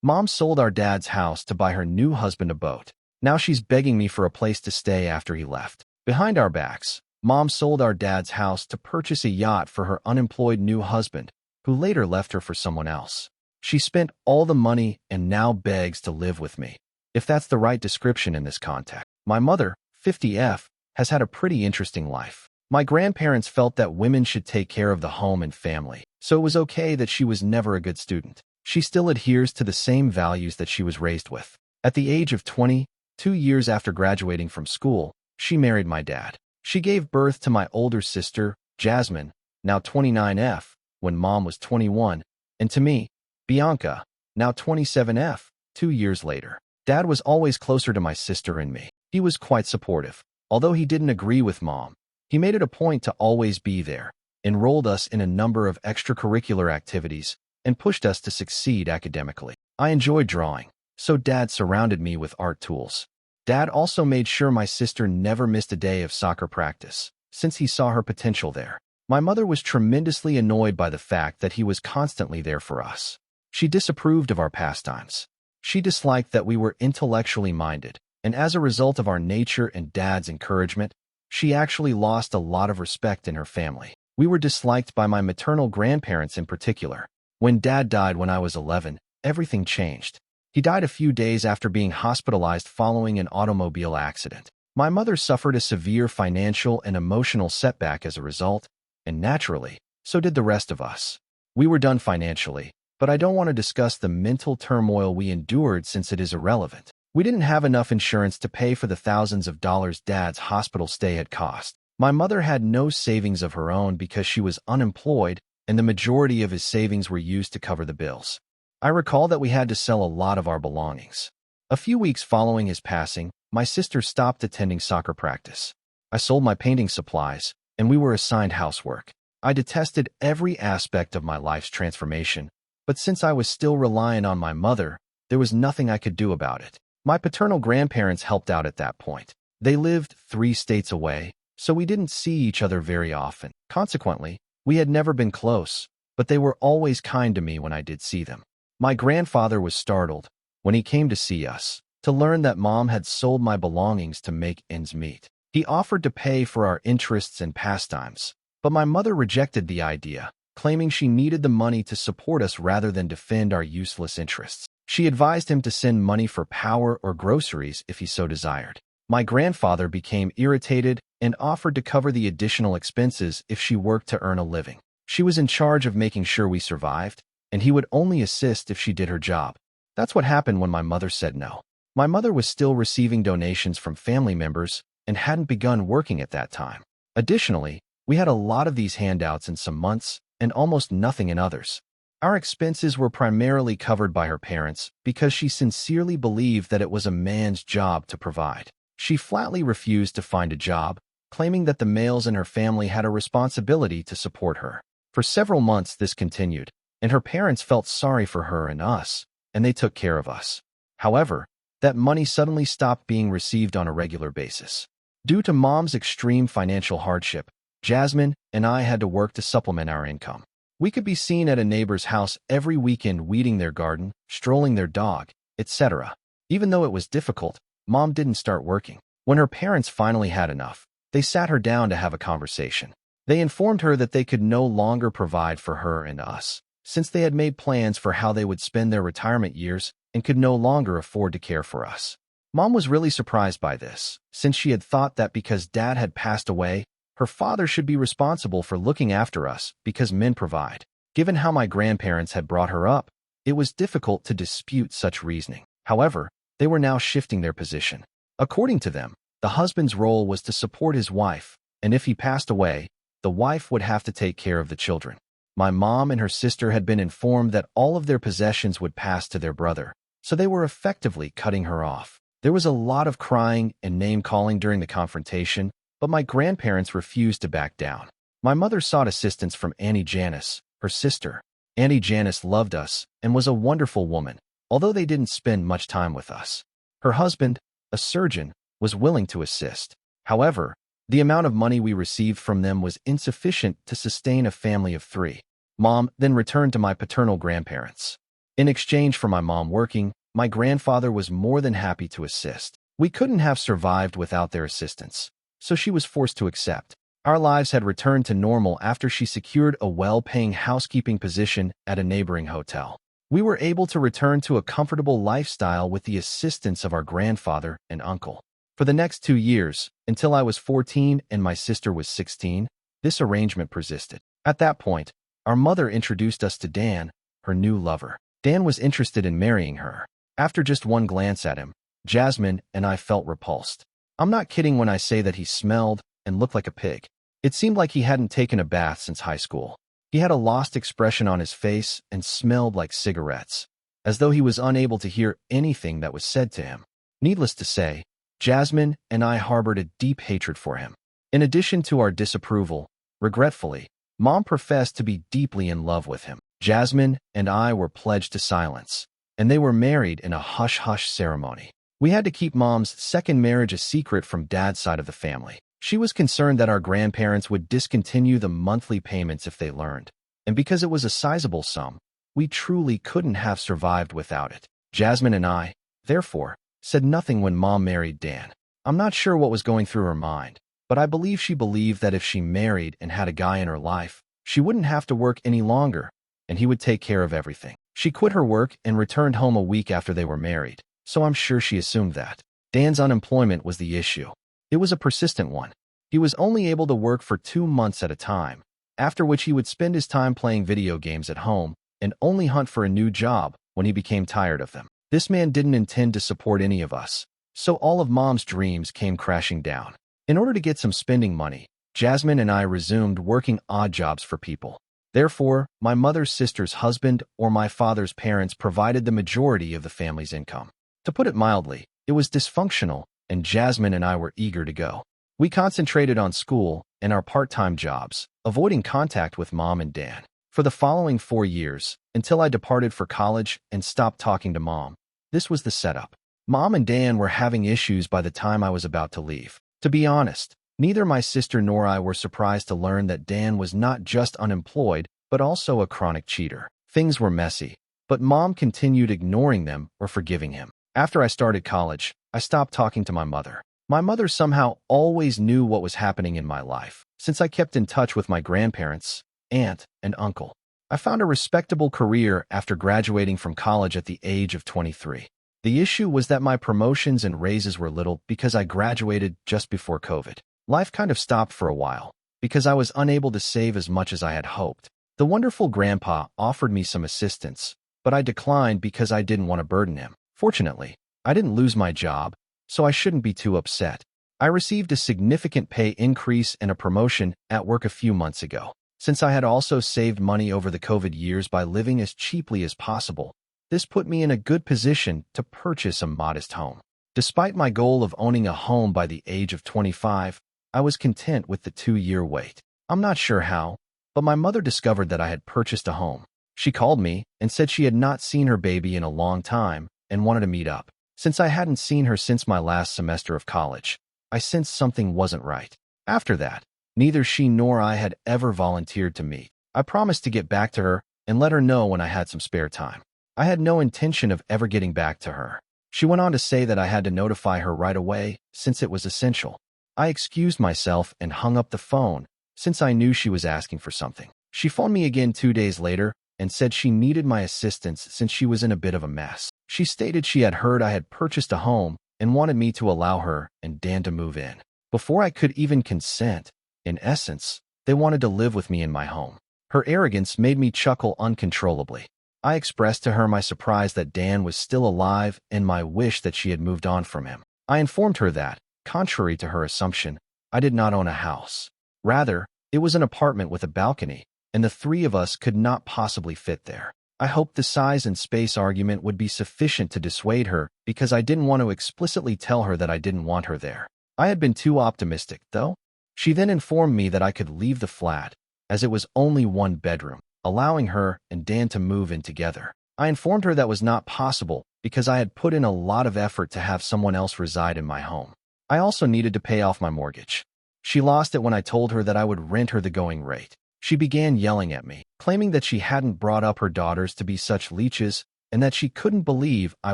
Mom sold our dad's house to buy her new husband a boat. Now she's begging me for a place to stay after he left. Behind our backs, Mom sold our dad's house to purchase a yacht for her unemployed new husband, who later left her for someone else. She spent all the money and now begs to live with me. If that's the right description in this context. My mother, 50F, has had a pretty interesting life. My grandparents felt that women should take care of the home and family, so it was okay that she was never a good student. She still adheres to the same values that she was raised with. At the age of 20, 2 years after graduating from school, she married my dad. She gave birth to my older sister, Jasmine, now 29F, when Mom was 21, and to me, Bianca, now 27F, 2 years later. Dad was always closer to my sister and me. He was quite supportive. Although he didn't agree with Mom, he made it a point to always be there, enrolled us in a number of extracurricular activities, and pushed us to succeed academically. I enjoyed drawing, so Dad surrounded me with art tools. Dad also made sure my sister never missed a day of soccer practice, since he saw her potential there. My mother was tremendously annoyed by the fact that he was constantly there for us. She disapproved of our pastimes. She disliked that we were intellectually minded, and as a result of our nature and Dad's encouragement, she actually lost a lot of respect in her family. We were disliked by my maternal grandparents in particular. When Dad died when I was 11, everything changed. He died a few days after being hospitalized following an automobile accident. My mother suffered a severe financial and emotional setback as a result, and naturally, so did the rest of us. We were done financially, but I don't want to discuss the mental turmoil we endured since it is irrelevant. We didn't have enough insurance to pay for the thousands of dollars Dad's hospital stay had cost. My mother had no savings of her own because she was unemployed, and the majority of his savings were used to cover the bills. I recall that we had to sell a lot of our belongings. A few weeks following his passing, my sister stopped attending soccer practice. I sold my painting supplies, and we were assigned housework. I detested every aspect of my life's transformation, but since I was still relying on my mother, there was nothing I could do about it. My paternal grandparents helped out at that point. They lived 3 states away, so we didn't see each other very often. Consequently, we had never been close, but they were always kind to me when I did see them. My grandfather was startled, when he came to see us, to learn that Mom had sold my belongings to make ends meet. He offered to pay for our interests and pastimes, but my mother rejected the idea, claiming she needed the money to support us rather than defend our useless interests. She advised him to send money for power or groceries if he so desired. My grandfather became irritated and offered to cover the additional expenses if she worked to earn a living. She was in charge of making sure we survived, and he would only assist if she did her job. That's what happened when my mother said no. My mother was still receiving donations from family members and hadn't begun working at that time. Additionally, we had a lot of these handouts in some months and almost nothing in others. Our expenses were primarily covered by her parents because she sincerely believed that it was a man's job to provide. She flatly refused to find a job, claiming that the males in her family had a responsibility to support her. For several months this continued, and her parents felt sorry for her and us, and they took care of us. However, that money suddenly stopped being received on a regular basis. Due to Mom's extreme financial hardship, Jasmine and I had to work to supplement our income. We could be seen at a neighbor's house every weekend weeding their garden, strolling their dog, etc. Even though it was difficult, Mom didn't start working. When her parents finally had enough, they sat her down to have a conversation. They informed her that they could no longer provide for her and us, since they had made plans for how they would spend their retirement years and could no longer afford to care for us. Mom was really surprised by this, since she had thought that because Dad had passed away, her father should be responsible for looking after us because men provide. Given how my grandparents had brought her up, it was difficult to dispute such reasoning. However, they were now shifting their position. According to them, the husband's role was to support his wife, and if he passed away, the wife would have to take care of the children. My mom and her sister had been informed that all of their possessions would pass to their brother, so they were effectively cutting her off. There was a lot of crying and name-calling during the confrontation, but my grandparents refused to back down. My mother sought assistance from Auntie Janice, her sister. Auntie Janice loved us and was a wonderful woman, although they didn't spend much time with us. Her husband, a surgeon, was willing to assist. However, the amount of money we received from them was insufficient to sustain a family of 3. Mom then returned to my paternal grandparents. In exchange for my mom working, my grandfather was more than happy to assist. We couldn't have survived without their assistance, so she was forced to accept. Our lives had returned to normal after she secured a well-paying housekeeping position at a neighboring hotel. We were able to return to a comfortable lifestyle with the assistance of our grandfather and uncle. For the next 2 years, until I was 14 and my sister was 16, this arrangement persisted. At that point, our mother introduced us to Dan, her new lover. Dan was interested in marrying her. After just one glance at him, Jasmine and I felt repulsed. I'm not kidding when I say that he smelled and looked like a pig. It seemed like he hadn't taken a bath since high school. He had a lost expression on his face and smelled like cigarettes, as though he was unable to hear anything that was said to him. Needless to say, Jasmine and I harbored a deep hatred for him. In addition to our disapproval, regretfully, Mom professed to be deeply in love with him. Jasmine and I were pledged to silence, and they were married in a hush-hush ceremony. We had to keep Mom's second marriage a secret from Dad's side of the family. She was concerned that our grandparents would discontinue the monthly payments if they learned, and because it was a sizable sum, we truly couldn't have survived without it. Jasmine and I, therefore, said nothing when Mom married Dan. I'm not sure what was going through her mind, but I believe she believed that if she married and had a guy in her life, she wouldn't have to work any longer, and he would take care of everything. She quit her work and returned home a week after they were married, so I'm sure she assumed that. Dan's unemployment was the issue. It was a persistent one. He was only able to work for 2 months at a time, after which he would spend his time playing video games at home and only hunt for a new job when he became tired of them. This man didn't intend to support any of us, so all of Mom's dreams came crashing down. In order to get some spending money, Jasmine and I resumed working odd jobs for people. Therefore, my mother's sister's husband or my father's parents provided the majority of the family's income. To put it mildly, it was dysfunctional, and Jasmine and I were eager to go. We concentrated on school and our part-time jobs, avoiding contact with Mom and Dan. For the following 4 years, until I departed for college and stopped talking to Mom, this was the setup. Mom and Dan were having issues by the time I was about to leave. To be honest, neither my sister nor I were surprised to learn that Dan was not just unemployed, but also a chronic cheater. Things were messy, but Mom continued ignoring them or forgiving him. After I started college, I stopped talking to my mother. My mother somehow always knew what was happening in my life, since I kept in touch with my grandparents, aunt, and uncle. I found a respectable career after graduating from college at the age of 23. The issue was that my promotions and raises were little because I graduated just before COVID. Life kind of stopped for a while, because I was unable to save as much as I had hoped. The wonderful grandpa offered me some assistance, but I declined because I didn't want to burden him. Fortunately, I didn't lose my job, so I shouldn't be too upset. I received a significant pay increase and a promotion at work a few months ago. Since I had also saved money over the COVID years by living as cheaply as possible, this put me in a good position to purchase a modest home. Despite my goal of owning a home by the age of 25, I was content with the 2-year wait. I'm not sure how, but my mother discovered that I had purchased a home. She called me and said she had not seen her baby in a long time and wanted to meet up. Since I hadn't seen her since my last semester of college, I sensed something wasn't right. After that, neither she nor I had ever volunteered to meet. I promised to get back to her and let her know when I had some spare time. I had no intention of ever getting back to her. She went on to say that I had to notify her right away since it was essential. I excused myself and hung up the phone since I knew she was asking for something. She phoned me again 2 days later and said she needed my assistance since she was in a bit of a mess. She stated she had heard I had purchased a home and wanted me to allow her and Dan to move in. Before I could even consent, in essence, they wanted to live with me in my home. Her arrogance made me chuckle uncontrollably. I expressed to her my surprise that Dan was still alive and my wish that she had moved on from him. I informed her that, contrary to her assumption, I did not own a house. Rather, it was an apartment with a balcony, and the 3 of us could not possibly fit there. I hoped the size and space argument would be sufficient to dissuade her because I didn't want to explicitly tell her that I didn't want her there. I had been too optimistic, though. She then informed me that I could leave the flat, as it was only 1 bedroom, allowing her and Dan to move in together. I informed her that was not possible because I had put in a lot of effort to have someone else reside in my home. I also needed to pay off my mortgage. She lost it when I told her that I would rent her the going rate. She began yelling at me, claiming that she hadn't brought up her daughters to be such leeches and that she couldn't believe I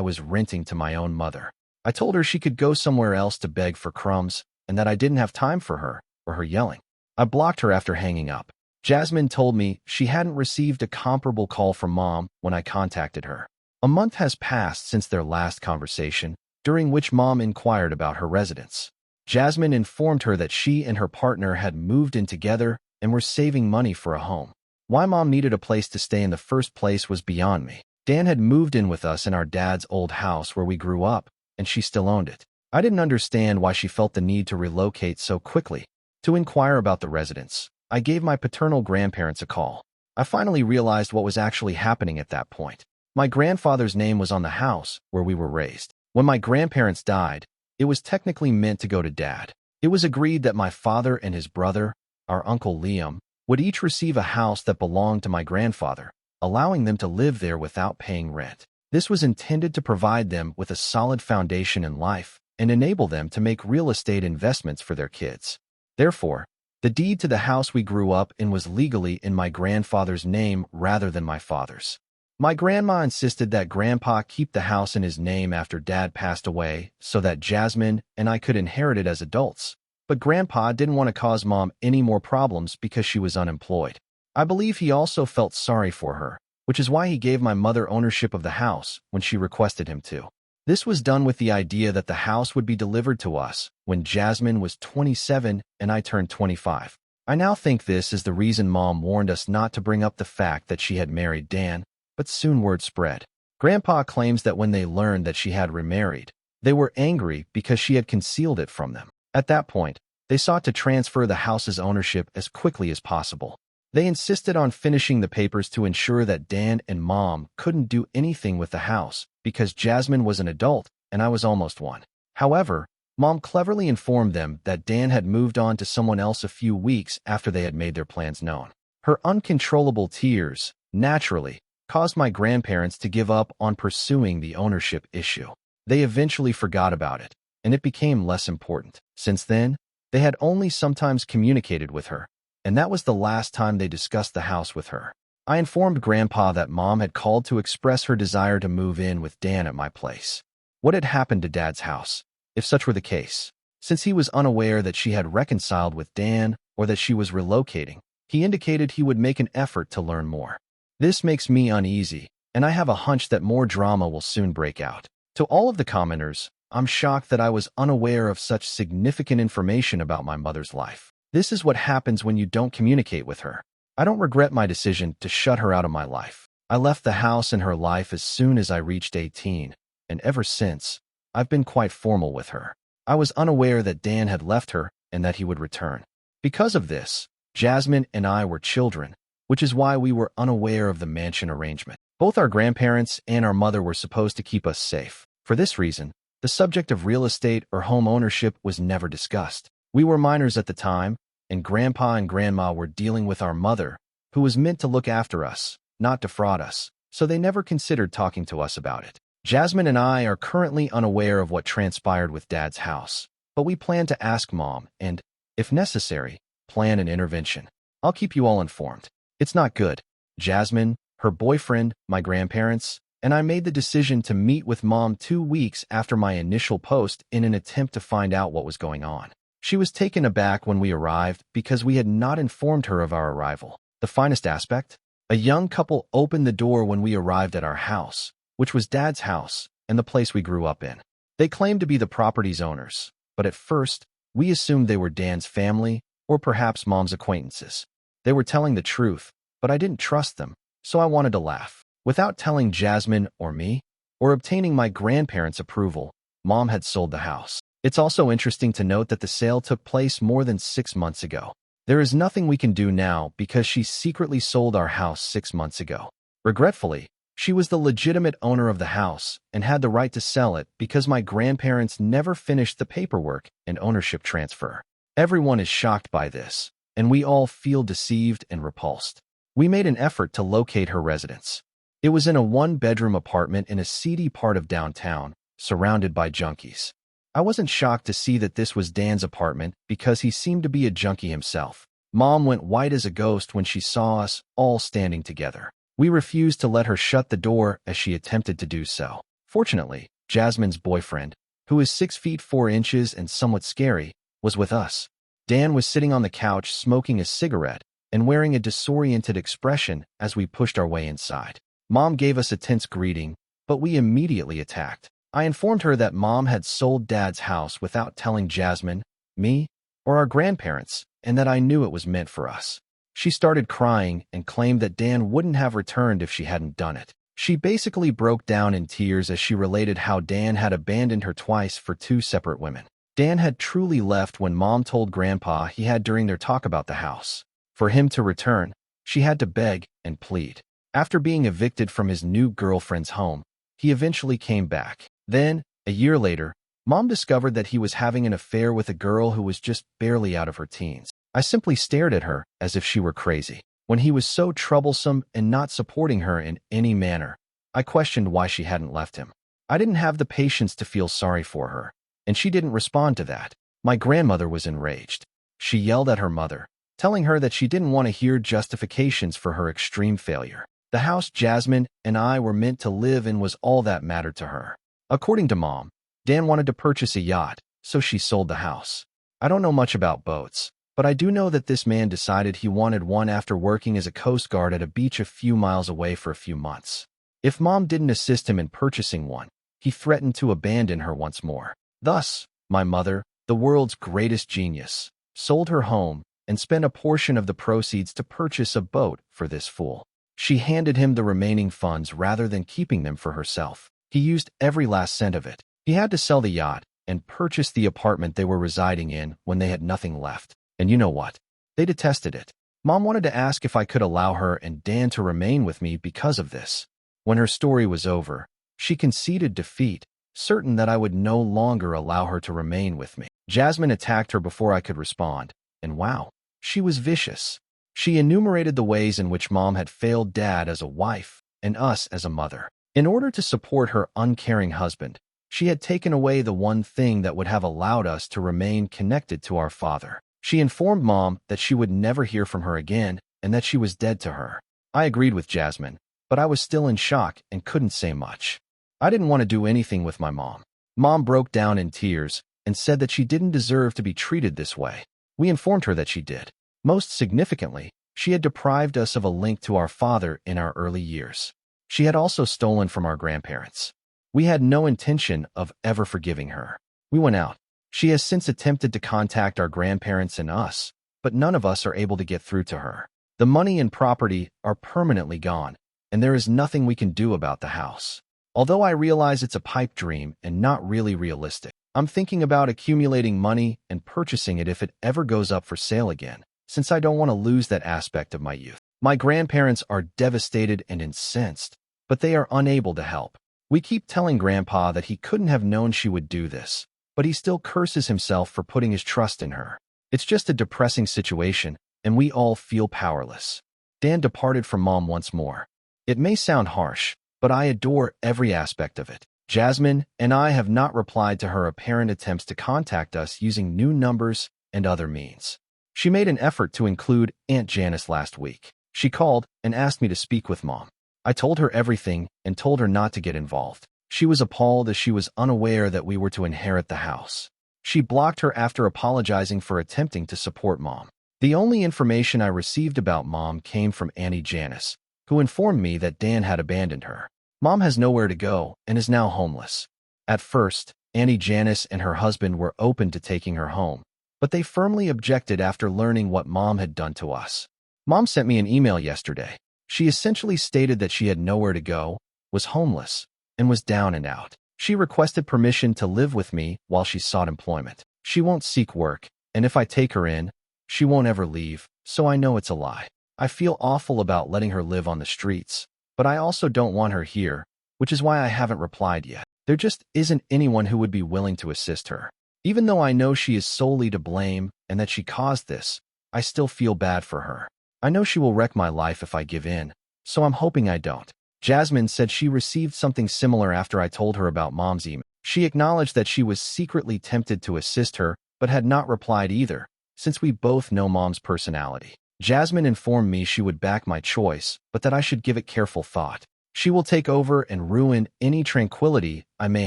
was renting to my own mother. I told her she could go somewhere else to beg for crumbs and that I didn't have time for her or her yelling. I blocked her after hanging up. Jasmine told me she hadn't received a comparable call from Mom when I contacted her. A month has passed since their last conversation, during which Mom inquired about her residence. Jasmine informed her that she and her partner had moved in together and were saving money for a home. Why Mom needed a place to stay in the first place was beyond me. Dan had moved in with us in our dad's old house where we grew up, and she still owned it. I didn't understand why she felt the need to relocate so quickly. To inquire about the residence, I gave my paternal grandparents a call. I finally realized what was actually happening at that point. My grandfather's name was on the house where we were raised. When my grandparents died, it was technically meant to go to Dad. It was agreed that my father and his brother, our Uncle Liam, would each receive a house that belonged to my grandfather, allowing them to live there without paying rent. This was intended to provide them with a solid foundation in life and enable them to make real estate investments for their kids. Therefore, the deed to the house we grew up in was legally in my grandfather's name rather than my father's. My grandma insisted that Grandpa keep the house in his name after Dad passed away so that Jasmine and I could inherit it as adults. But Grandpa didn't want to cause Mom any more problems because she was unemployed. I believe he also felt sorry for her, which is why he gave my mother ownership of the house when she requested him to. This was done with the idea that the house would be delivered to us when Jasmine was 27 and I turned 25. I now think this is the reason Mom warned us not to bring up the fact that she had married Dan, but soon word spread. Grandpa claims that when they learned that she had remarried, they were angry because she had concealed it from them. At that point, they sought to transfer the house's ownership as quickly as possible. They insisted on finishing the papers to ensure that Dan and Mom couldn't do anything with the house because Jasmine was an adult and I was almost one. However, Mom cleverly informed them that Dan had moved on to someone else a few weeks after they had made their plans known. Her uncontrollable tears, naturally, caused my grandparents to give up on pursuing the ownership issue. They eventually forgot about it, and it became less important. Since then, they had only sometimes communicated with her, and that was the last time they discussed the house with her. I informed Grandpa that Mom had called to express her desire to move in with Dan at my place. What had happened to Dad's house, if such were the case? Since he was unaware that she had reconciled with Dan or that she was relocating, he indicated he would make an effort to learn more. This makes me uneasy, and I have a hunch that more drama will soon break out. To all of the commenters, I'm shocked that I was unaware of such significant information about my mother's life. This is what happens when you don't communicate with her. I don't regret my decision to shut her out of my life. I left the house and her life as soon as I reached 18, and ever since, I've been quite formal with her. I was unaware that Dan had left her and that he would return. Because of this, Jasmine and I were children, which is why we were unaware of the mansion arrangement. Both our grandparents and our mother were supposed to keep us safe. For this reason, the subject of real estate or home ownership was never discussed. We were minors at the time, and Grandpa and Grandma were dealing with our mother, who was meant to look after us, not defraud us, so they never considered talking to us about it. Jasmine and I are currently unaware of what transpired with Dad's house, but we plan to ask Mom and, if necessary, plan an intervention. I'll keep you all informed. It's not good. Jasmine, her boyfriend, my grandparents, and I made the decision to meet with Mom 2 weeks after my initial post in an attempt to find out what was going on. She was taken aback when we arrived because we had not informed her of our arrival. The finest aspect? A young couple opened the door when we arrived at our house, which was Dad's house and the place we grew up in. They claimed to be the property's owners, but at first, we assumed they were Dan's family or perhaps Mom's acquaintances. They were telling the truth, but I didn't trust them, so I wanted to laugh. Without telling Jasmine or me, or obtaining my grandparents' approval, Mom had sold the house. It's also interesting to note that the sale took place more than 6 months ago. There is nothing we can do now because she secretly sold our house 6 months ago. Regretfully, she was the legitimate owner of the house and had the right to sell it because my grandparents never finished the paperwork and ownership transfer. Everyone is shocked by this, and we all feel deceived and repulsed. We made an effort to locate her residence. It was in a 1-bedroom apartment in a seedy part of downtown, surrounded by junkies. I wasn't shocked to see that this was Dan's apartment because he seemed to be a junkie himself. Mom went white as a ghost when she saw us all standing together. We refused to let her shut the door as she attempted to do so. Fortunately, Jasmine's boyfriend, who is 6 feet 4 inches and somewhat scary, was with us. Dan was sitting on the couch smoking a cigarette and wearing a disoriented expression as we pushed our way inside. Mom gave us a tense greeting, but we immediately attacked. I informed her that Mom had sold Dad's house without telling Jasmine, me, or our grandparents, and that I knew it was meant for us. She started crying and claimed that Dan wouldn't have returned if she hadn't done it. She basically broke down in tears as she related how Dan had abandoned her twice for 2 separate women. Dan had truly left when Mom told Grandpa he had during their talk about the house. For him to return, she had to beg and plead. After being evicted from his new girlfriend's home, he eventually came back. Then, a year later, Mom discovered that he was having an affair with a girl who was just barely out of her teens. I simply stared at her as if she were crazy. When he was so troublesome and not supporting her in any manner, I questioned why she hadn't left him. I didn't have the patience to feel sorry for her, and she didn't respond to that. My grandmother was enraged. She yelled at her mother, telling her that she didn't want to hear justifications for her extreme failure. The house Jasmine and I were meant to live in was all that mattered to her. According to Mom, Dan wanted to purchase a yacht, so she sold the house. I don't know much about boats, but I do know that this man decided he wanted one after working as a Coast Guard at a beach a few miles away for a few months. If Mom didn't assist him in purchasing one, he threatened to abandon her once more. Thus, my mother, the world's greatest genius, sold her home and spent a portion of the proceeds to purchase a boat for this fool. She handed him the remaining funds rather than keeping them for herself. He used every last cent of it. He had to sell the yacht and purchase the apartment they were residing in when they had nothing left. And you know what? They detested it. Mom wanted to ask if I could allow her and Dan to remain with me because of this. When her story was over, she conceded defeat, certain that I would no longer allow her to remain with me. Jasmine attacked her before I could respond, and wow, she was vicious. She enumerated the ways in which Mom had failed Dad as a wife and us as a mother. In order to support her uncaring husband, she had taken away the one thing that would have allowed us to remain connected to our father. She informed Mom that she would never hear from her again and that she was dead to her. I agreed with Jasmine, but I was still in shock and couldn't say much. I didn't want to do anything with my mom. Mom broke down in tears and said that she didn't deserve to be treated this way. We informed her that she did. Most significantly, she had deprived us of a link to our father in our early years. She had also stolen from our grandparents. We had no intention of ever forgiving her. We went out. She has since attempted to contact our grandparents and us, but none of us are able to get through to her. The money and property are permanently gone, and there is nothing we can do about the house. Although I realize it's a pipe dream and not really realistic, I'm thinking about accumulating money and purchasing it if it ever goes up for sale again, since I don't want to lose that aspect of my youth. My grandparents are devastated and incensed, but they are unable to help. We keep telling Grandpa that he couldn't have known she would do this, but he still curses himself for putting his trust in her. It's just a depressing situation, and we all feel powerless. Dan departed from Mom once more. It may sound harsh, but I adore every aspect of it. Jasmine and I have not replied to her apparent attempts to contact us using new numbers and other means. She made an effort to include Aunt Janice last week. She called and asked me to speak with Mom. I told her everything and told her not to get involved. She was appalled as she was unaware that we were to inherit the house. She blocked her after apologizing for attempting to support Mom. The only information I received about Mom came from Auntie Janice, who informed me that Dan had abandoned her. Mom has nowhere to go and is now homeless. At first, Auntie Janice and her husband were open to taking her home, but they firmly objected after learning what Mom had done to us. Mom sent me an email yesterday. She essentially stated that she had nowhere to go, was homeless, and was down and out. She requested permission to live with me while she sought employment. She won't seek work, and if I take her in, she won't ever leave, so I know it's a lie. I feel awful about letting her live on the streets, but I also don't want her here, which is why I haven't replied yet. There just isn't anyone who would be willing to assist her. Even though I know she is solely to blame and that she caused this, I still feel bad for her. I know she will wreck my life if I give in, so I'm hoping I don't. Jasmine said she received something similar after I told her about Mom's email. She acknowledged that she was secretly tempted to assist her, but had not replied either, since we both know Mom's personality. Jasmine informed me she would back my choice, but that I should give it careful thought. She will take over and ruin any tranquility I may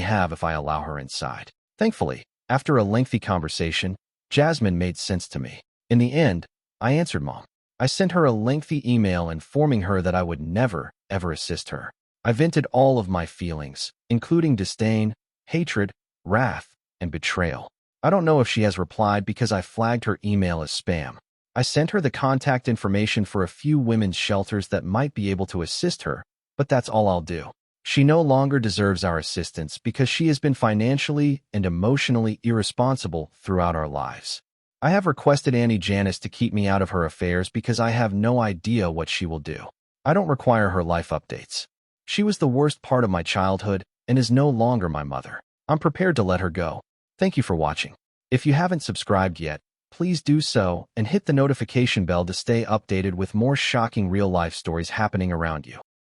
have if I allow her inside. Thankfully, after a lengthy conversation, Jasmine made sense to me. In the end, I answered Mom. I sent her a lengthy email informing her that I would never, ever assist her. I vented all of my feelings, including disdain, hatred, wrath, and betrayal. I don't know if she has replied because I flagged her email as spam. I sent her the contact information for a few women's shelters that might be able to assist her, but that's all I'll do. She no longer deserves our assistance because she has been financially and emotionally irresponsible throughout our lives. I have requested Auntie Janice to keep me out of her affairs because I have no idea what she will do. I don't require her life updates. She was the worst part of my childhood and is no longer my mother. I'm prepared to let her go. Thank you for watching. If you haven't subscribed yet, please do so and hit the notification bell to stay updated with more shocking real-life stories happening around you.